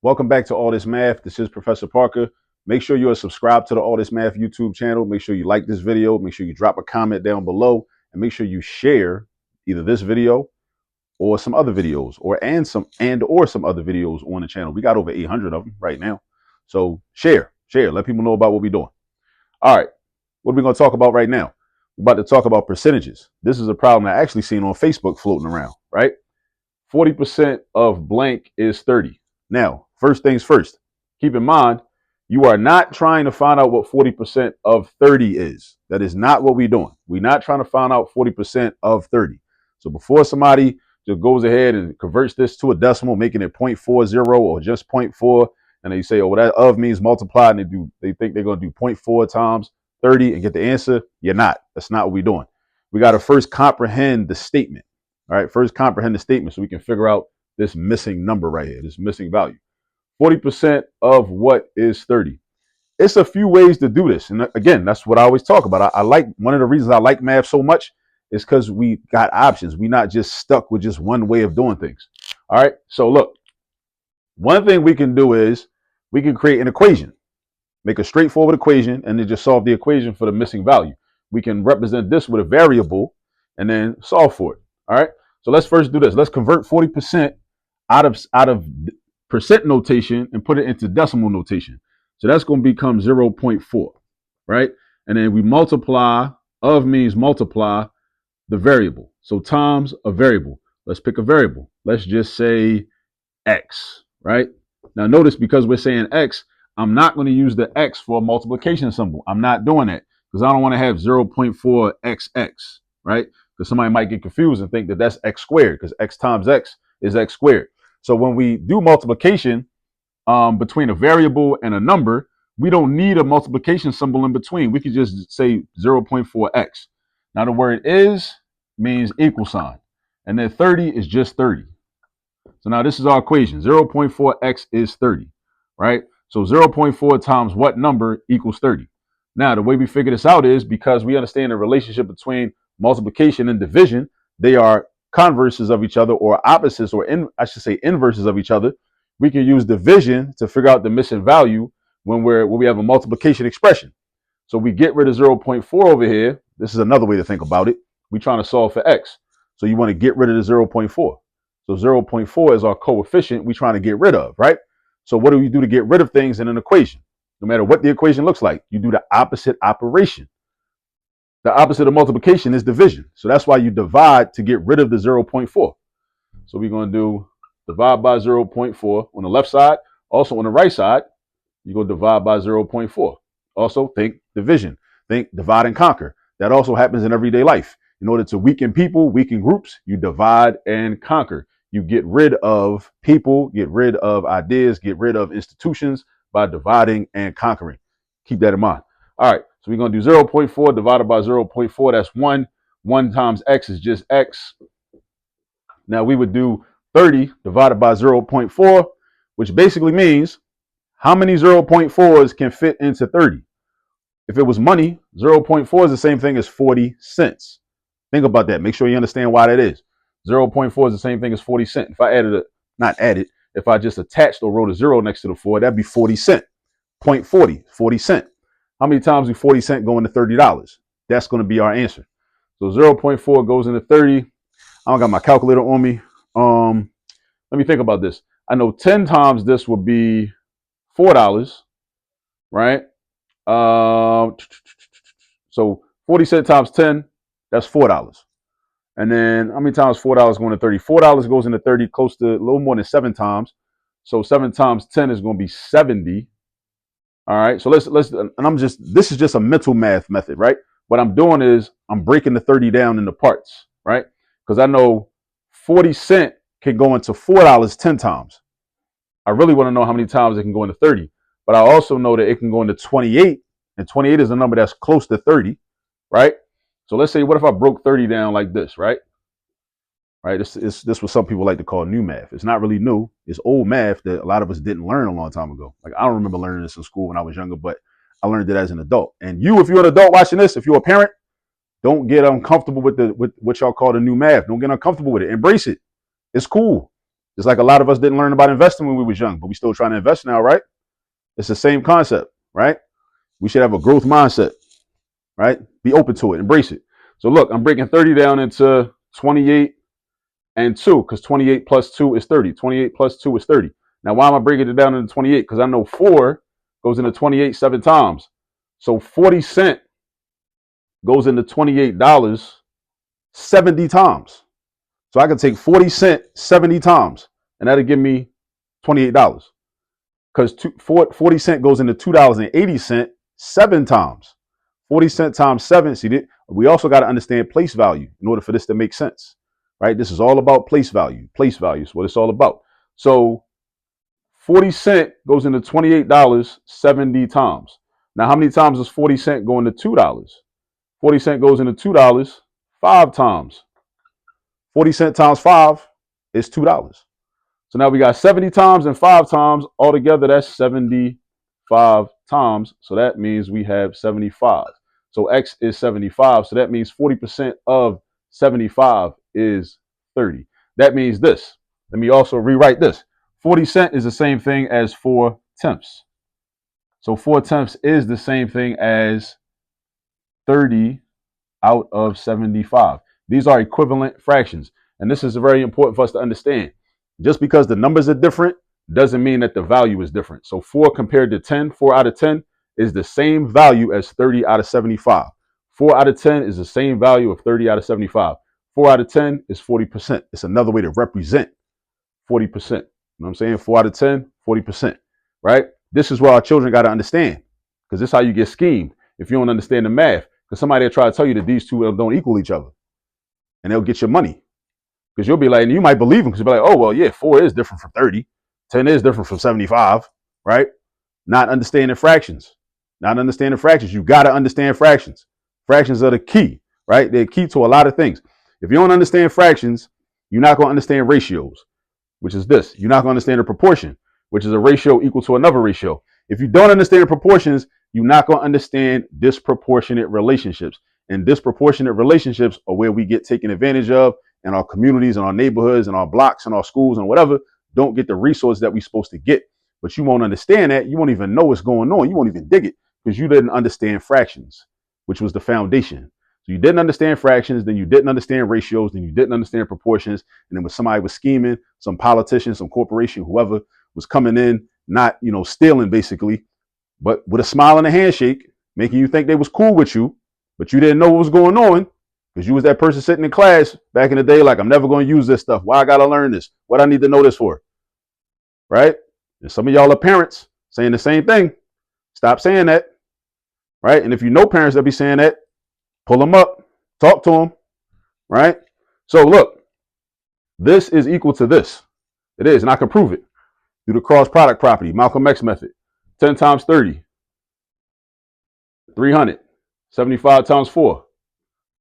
Welcome back to All This Math. This is Professor Parker. Make sure you are subscribed to the All This Math YouTube channel. Make sure you like this video. Make sure you drop a comment down below, and make sure you share either this video or some other videos, or some other videos on the channel. We got over 800 of them right now, so share. Let people know about what we're doing. All right, what are we going to talk about right now? We're about to talk about percentages. This is a problem I actually seen on Facebook floating around. Right, 40% of blank is 30. Now, first things first, keep in mind, you are not trying to find out what 40% of 30 is. That is not what we're doing. We're not trying to find out 40% of 30. So before somebody just goes ahead and converts this to a decimal, making it 0.40 or just 0.4, and they say, oh, well, that of means multiply, and they think they're going to do 0.4 times 30 and get the answer. You're not. That's not what we're doing. We got to first comprehend the statement. All right, first comprehend the statement so we can figure out this missing number right here, this missing value. 40% of what is 30? It's a few ways to do this. And again, that's what I always talk about. I like, one of the reasons I like math so much is because we got options. We're not just stuck with just one way of doing things. All right, so look, one thing we can do is we can create an equation, make a straightforward equation, and then just solve the equation for the missing value. We can represent this with a variable and then solve for it. All right, so let's first do this. Let's convert 40% out of percent notation and put it into decimal notation. So that's going to become 0.4, right? And then we multiply, of means multiply the variable. So times a variable. Let's pick a variable. Let's just say x, right? Now notice, because we're saying x, I'm not going to use the x for a multiplication symbol. I'm not doing that because I don't want to have 0.4xx, right? Because somebody might get confused and think that that's x squared, because x times x is x squared. So when we do multiplication between a variable and a number, we don't need a multiplication symbol in between. We could just say 0.4x. Now the word is means equal sign, and then 30 is just 30. So now this is our equation. 0.4x is 30, right? So 0.4 times what number equals 30? Now the way we figure this out is because we understand the relationship between multiplication and division. They are converses of each other, or opposites, or inverses of each other. We can use division to figure out the missing value when we have a multiplication expression. So we get rid of 0.4 over here. This is another way to think about it. We're trying to solve for x. So you want to get rid of the 0.4. So 0.4 is our coefficient we're trying to get rid of, right? So what do we do to get rid of things in an equation? No matter what the equation looks like, you do the opposite operation. The opposite of multiplication is division. So that's why you divide to get rid of the 0.4. So we're going to do divide by 0.4 on the left side. Also on the right side, you go divide by 0.4. Also think division. Think divide and conquer. That also happens in everyday life. In order to weaken people, weaken groups, you divide and conquer. You get rid of people, get rid of ideas, get rid of institutions by dividing and conquering. Keep that in mind. All right, so we're going to do 0.4 divided by 0.4. That's 1. 1 times x is just x. Now we would do 30 divided by 0.4, which basically means how many 0.4s can fit into 30. If it was money, 0.4 is the same thing as 40 cents. Think about that. Make sure you understand why that is. 0.4 is the same thing as 40 cents. If I if I just attached or wrote a 0 next to the 4, that'd be 40 cents. 0.40, 40 cents. How many times do 40 cents go into $30? That's going to be our answer. So 0.4 goes into 30. I don't got my calculator on me. Let me think about this. I know 10 times this would be $4, right? So 40 cents times 10, that's $4. And then how many times $4 going to 30? $4 goes into 30 close to a little more than 7 times. So 7 times 10 is going to be 70. All right. So this is just a mental math method, right? What I'm doing is I'm breaking the 30 down into parts, right? Because I know 40 cents can go into $4 10 times. I really want to know how many times it can go into 30, but I also know that it can go into 28, and 28 is a number that's close to 30, right? So let's say, what if I broke 30 down like this, right? Right. This is what some people like to call new math. It's not really new. It's old math that a lot of us didn't learn a long time ago. Like, I don't remember learning this in school when I was younger, but I learned it as an adult. And you, if you're an adult watching this, if you're a parent, don't get uncomfortable with what y'all call the new math. Don't get uncomfortable with it. Embrace it. It's cool. Just like a lot of us didn't learn about investing when we was young, but we still trying to invest now, right? It's the same concept, right? We should have a growth mindset, right? Be open to it, embrace it. So look, I'm breaking 30 down into 28 and 2, because 28 plus 2 is 30. 28 plus 2 is 30. Now, why am I breaking it down into 28? Because I know 4 goes into 28 7 times. So 40 cents goes into $28 70 times. So I can take 40 cents 70 times, and that'll give me $28. Because 40 cents goes into $2.80 7 times. 40 cents times 7. See, we also got to understand place value in order for this to make sense, right? This is all about place value. Place value is what it's all about. So 40 cents goes into $28 70 times. Now, how many times does 40 cents go into $2? 40 cents goes into $2 5 times. 40 cents times 5 is $2. So now we got 70 times and 5 times. Altogether, that's 75 times. So that means we have 75. So X is 75. So that means 40% of 75 is 30. That means this. Let me also rewrite this. 40 cents is the same thing as 4 tenths. So 4 tenths is the same thing as 30 out of 75. These are equivalent fractions. And this is very important for us to understand. Just because the numbers are different doesn't mean that the value is different. So 4 compared to 10, 4 out of 10 is the same value as 30 out of 75. 4 out of 10 is the same value of 30 out of 75. 4 out of 10 is 40%. It's another way to represent 40%. You know what I'm saying? 4 out of 10, 40%, right? This is what our children got to understand, because this is how you get schemed if you don't understand the math. Because somebody will try to tell you that these two don't equal each other, and they'll get your money. Because you'll be like, and you might believe them, because you'll be like, oh, well, yeah, 4 is different from 30. 10 is different from 75, right? Not understanding fractions. Not understanding fractions. You got to understand fractions. Fractions are the key, right? They're key to a lot of things. If you don't understand fractions, you're not going to understand ratios, which is this. You're not going to understand a proportion, which is a ratio equal to another ratio. If you don't understand the proportions, you're not going to understand disproportionate relationships. And disproportionate relationships are where we get taken advantage of, and our communities and our neighborhoods and our blocks and our schools and whatever don't get the resources that we're supposed to get. But you won't understand that. You won't even know what's going on. You won't even dig it, because you didn't understand fractions, which was the foundation. So you didn't understand fractions, then you didn't understand ratios, then you didn't understand proportions. And then when somebody was scheming, some politician, some corporation, whoever was coming in, not, stealing basically, but with a smile and a handshake, making you think they was cool with you, but you didn't know what was going on, because you was that person sitting in class back in the day like, I'm never going to use this stuff. Why I got to learn this? What I need to know this for? Right? And some of y'all are parents saying the same thing. Stop saying that. Right? And if you know parents that be saying that, pull them up, talk to them. Right? So look, this is equal to this. It is, and I can prove it through the cross product property, Malcolm X method. 10 times 30, 300. 75 times 4,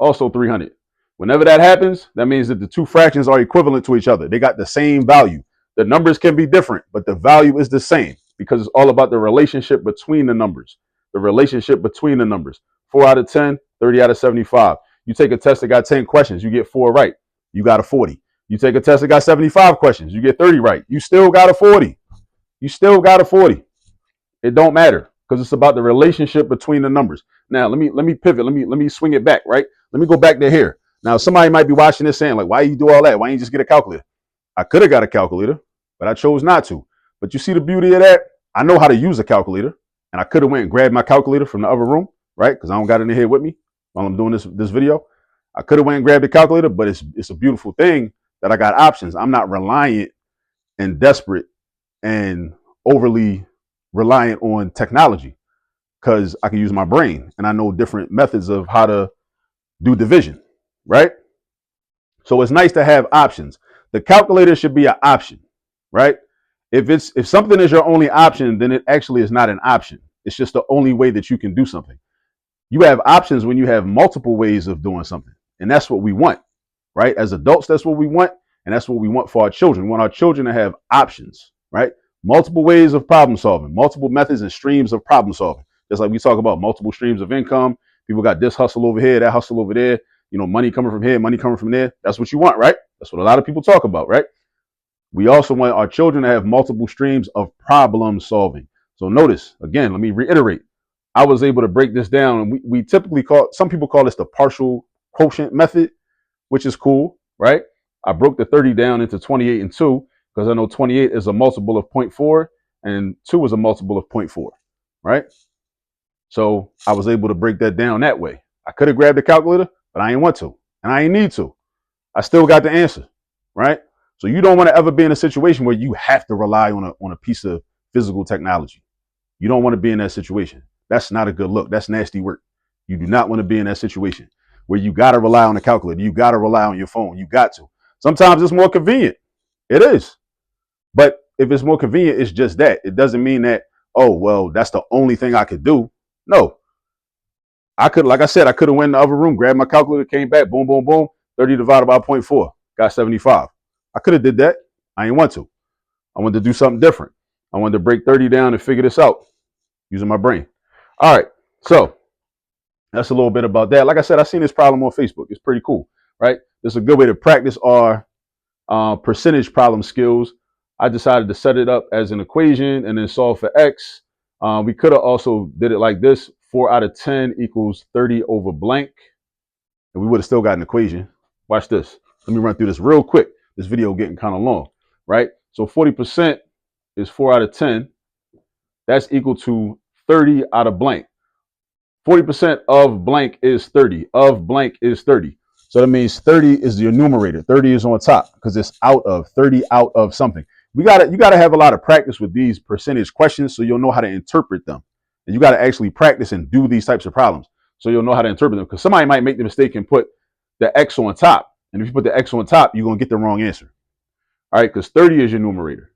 also 300. Whenever that happens, that means that the two fractions are equivalent to each other. They got the same value. The numbers can be different, but the value is the same, because it's all about the relationship between the numbers. The relationship between the numbers. 4 out of 10, 30 out of 75. You take a test that got 10 questions, you get 4 right. You got a 40. You take a test that got 75 questions, you get 30 right. You still got a 40. You still got a 40. It don't matter, because it's about the relationship between the numbers. Now, let me pivot. Let me swing it back, right? Let me go back to here. Now, somebody might be watching this saying, like, why you do all that? Why don't you just get a calculator? I could have got a calculator, but I chose not to. But you see the beauty of that? I know how to use a calculator, and I could have went and grabbed my calculator from the other room, right? Because I don't got it in here with me while I'm doing this video. I could have went and grabbed the calculator, but it's a beautiful thing that I got options. I'm not reliant and desperate and overly reliant on technology, because I can use my brain and I know different methods of how to do division, right? So it's nice to have options. The calculator should be an option, right? If something is your only option, then it actually is not an option. It's just the only way that you can do something. You have options when you have multiple ways of doing something. And that's what we want, right? As adults, that's what we want. And that's what we want for our children. We want our children to have options, right? Multiple ways of problem solving, multiple methods and streams of problem solving. Just like we talk about multiple streams of income. People got this hustle over here, that hustle over there, money coming from here, money coming from there. That's what you want, right? That's what a lot of people talk about, right? We also want our children to have multiple streams of problem solving. So notice, again, let me reiterate. I was able to break this down, and we typically some people call this the partial quotient method, which is cool, right? I broke the 30 down into 28 and 2 because I know 28 is a multiple of 0.4 and 2 is a multiple of 0.4, right? So I was able to break that down that way. I could have grabbed the calculator, but I ain't want to, and I ain't need to. I still got the answer, right? So you don't want to ever be in a situation where you have to rely on a piece of physical technology. You don't want to be in that situation. That's not a good look. That's nasty work. You do not want to be in that situation where you got to rely on the calculator. You got to rely on your phone. You got to. Sometimes it's more convenient. It is. But if it's more convenient, it's just that. It doesn't mean that, oh, well, that's the only thing I could do. No. I could, like I said, I could have went in the other room, grabbed my calculator, came back, boom, boom, boom, 30 divided by 0.4, got 75. I could have did that. I ain't want to. I wanted to do something different. I wanted to break 30 down and figure this out using my brain. All right. So that's a little bit about that. Like I said, I seen this problem on Facebook. It's pretty cool, right? This is a good way to practice our percentage problem skills. I decided to set it up as an equation and then solve for x. We could have also did it like this. 4 out of 10 equals 30 over blank. And we would have still got an equation. Watch this. Let me run through this real quick. This video getting kind of long, right? So 40% is 4 out of 10. That's equal to 30 out of blank. 40% of blank is 30. Of blank is 30. So that means 30 is your numerator. 30 is on top because it's out of 30 out of something. You gotta have a lot of practice with these percentage questions so you'll know how to interpret them. And you got to actually practice and do these types of problems so you'll know how to interpret them. Because somebody might make the mistake and put the x on top. And if you put the x on top, you're going to get the wrong answer. All right, because 30 is your numerator.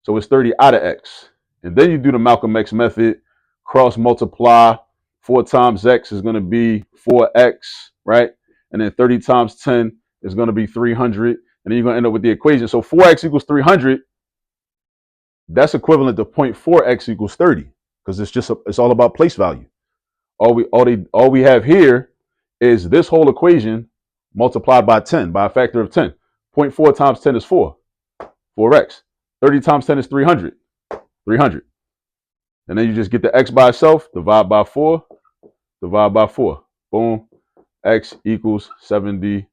So it's 30 out of x. And then you do the Malcolm X method, cross multiply. 4 times x is going to be 4x, right? And then 30 times 10 is going to be 300. And then you're going to end up with the equation. So 4x equals 300. That's equivalent to 0.4x equals 30. Because it's all about place value. All we have here is this whole equation multiplied by 10, by a factor of 10. 0.4 times 10 is 4x. 30 times 10 is 300. 300. And then you just get the x by itself, divide by 4, divide by 4. Boom. X equals 75.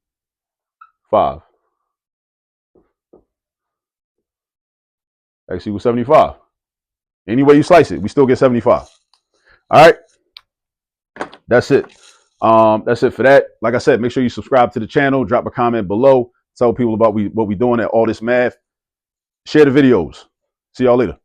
X equals 75. Any way you slice it, we still get 75. All right. That's it. That's it for that. Like I said, make sure you subscribe to the channel, drop a comment below, tell people about what we're doing at All This Math. Share the videos. See y'all later.